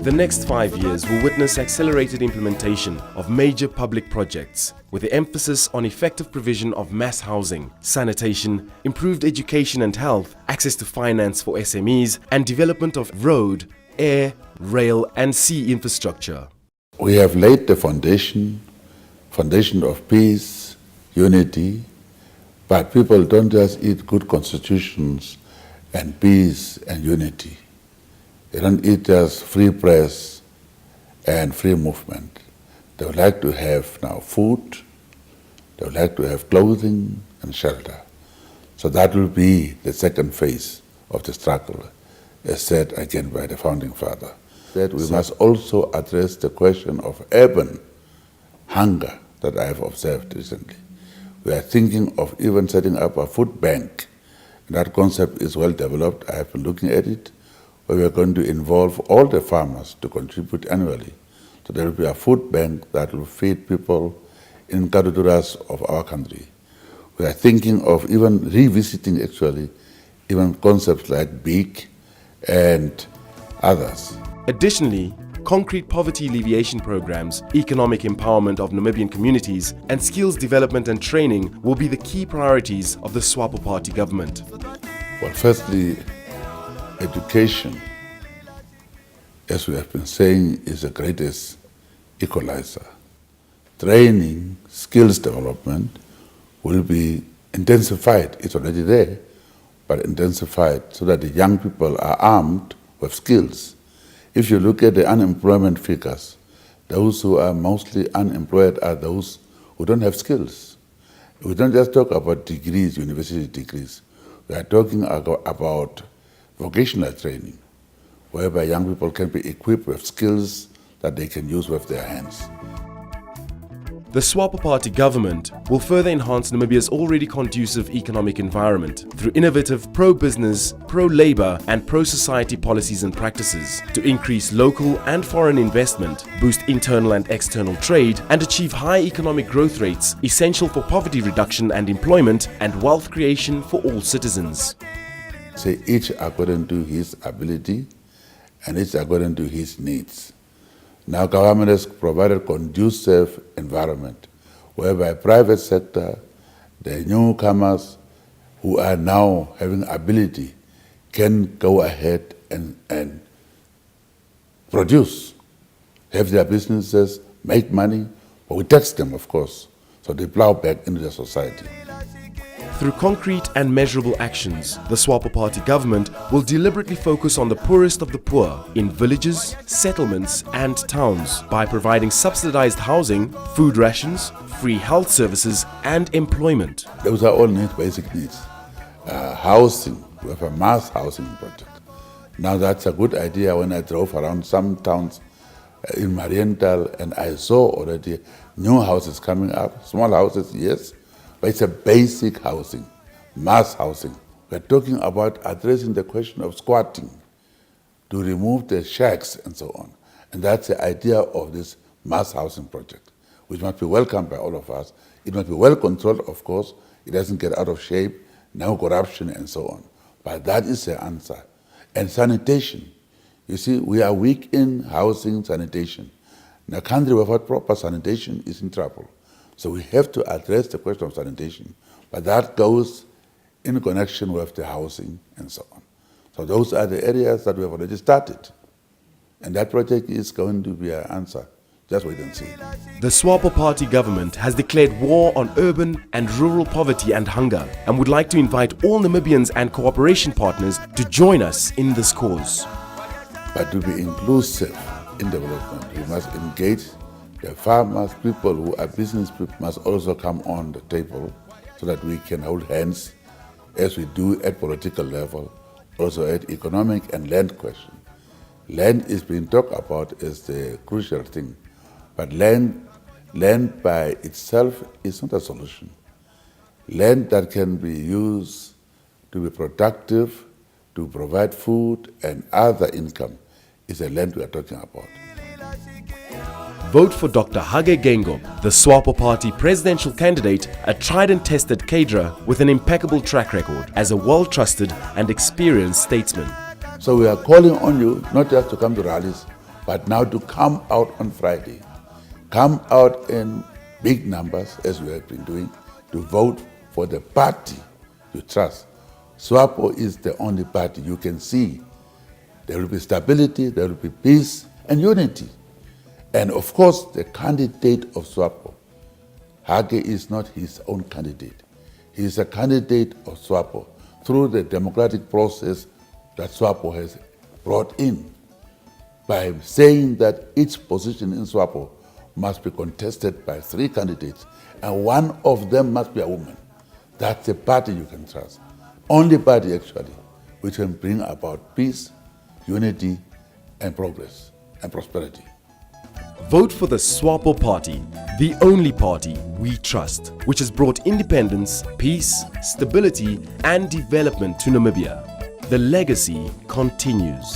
The next 5 years will witness accelerated implementation of major public projects with the emphasis on effective provision of mass housing, sanitation, improved education and health, access to finance for SMEs, and development of road, air, rail and sea infrastructure. We have laid the foundation of peace, unity, but people don't just eat good constitutions and peace and unity. They don't eat just free press and free movement. They would like to have now food, they would like to have clothing and shelter. So that will be the second phase of the struggle, as said again by the founding father. That we must also address the question of urban hunger that I have observed recently. We are thinking of even setting up a food bank. That concept is well developed. I have been looking at it, where we are going to involve all the farmers to contribute annually. So there will be a food bank that will feed people in Kaduduras of our country. We are thinking of even revisiting actually even concepts like BEAK and others. Additionally, concrete poverty alleviation programs, economic empowerment of Namibian communities, and skills development and training will be the key priorities of the SWAPO Party government. Well, firstly, education, as we have been saying, is the greatest equalizer. Training, skills development will be intensified. It's already there, but intensified so that the young people are armed with skills. If you look at the unemployment figures, those who are mostly unemployed are those who don't have skills. We don't just talk about degrees, university degrees. We are talking about vocational training, whereby young people can be equipped with skills that they can use with their hands. The SWAPO Party government will further enhance Namibia's already conducive economic environment through innovative pro-business, pro-labor and pro-society policies and practices to increase local and foreign investment, boost internal and external trade and achieve high economic growth rates essential for poverty reduction and employment and wealth creation for all citizens. Say each according to his ability and each according to his needs. Now government has provided conducive environment whereby private sector, the newcomers who are now having ability can go ahead and produce, have their businesses, make money, but we tax them of course, so they plow back into the society. Through concrete and measurable actions, the SWAPO Party government will deliberately focus on the poorest of the poor in villages, settlements and towns by providing subsidized housing, food rations, free health services and employment. Those are all needs, basic needs. Housing, we have a mass housing project. Now that's a good idea. When I drove around some towns in Mariental and I saw already new houses coming up, small houses, yes, but it's a basic housing, mass housing. We're talking about addressing the question of squatting, to remove the shacks and so on. And that's the idea of this mass housing project, which must be welcomed by all of us. It must be well controlled, of course. It doesn't get out of shape, no corruption and so on. But that is the answer. And sanitation. You see, we are weak in housing sanitation. In a country without proper sanitation is in trouble. So we have to address the question of sanitation, but that goes in connection with the housing and so on. So those are the areas that we have already started. And that project is going to be an answer. Just wait and see. The SWAPO Party government has declared war on urban and rural poverty and hunger and would like to invite all Namibians and cooperation partners to join us in this cause. But to be inclusive in development, we must engage the farmers, people who are business people must also come on the table so that we can hold hands as we do at political level, also at economic and land question. Land is being talked about as the crucial thing, but land by itself is not a solution. Land that can be used to be productive, to provide food and other income is the land we are talking about. Vote for Dr. Hage Geingob, the SWAPO Party presidential candidate, a tried and tested cadre with an impeccable track record as a well-trusted and experienced statesman. So we are calling on you not just to come to rallies, But now to come out on Friday, come out in big numbers, as we have been doing, to vote for the party you trust. SWAPO is the only party you can see. There will be stability, there will be peace and unity. And of course, the candidate of SWAPO, Hage is not his own candidate. He is a candidate of SWAPO through the democratic process that SWAPO has brought in by saying that each position in SWAPO must be contested by 3 candidates, and one of them must be a woman. That's the party you can trust. Only party, actually, which can bring about peace, unity, and progress and prosperity. Vote for the SWAPO party, the only party we trust, which has brought independence, peace, stability, and development to Namibia. The legacy continues.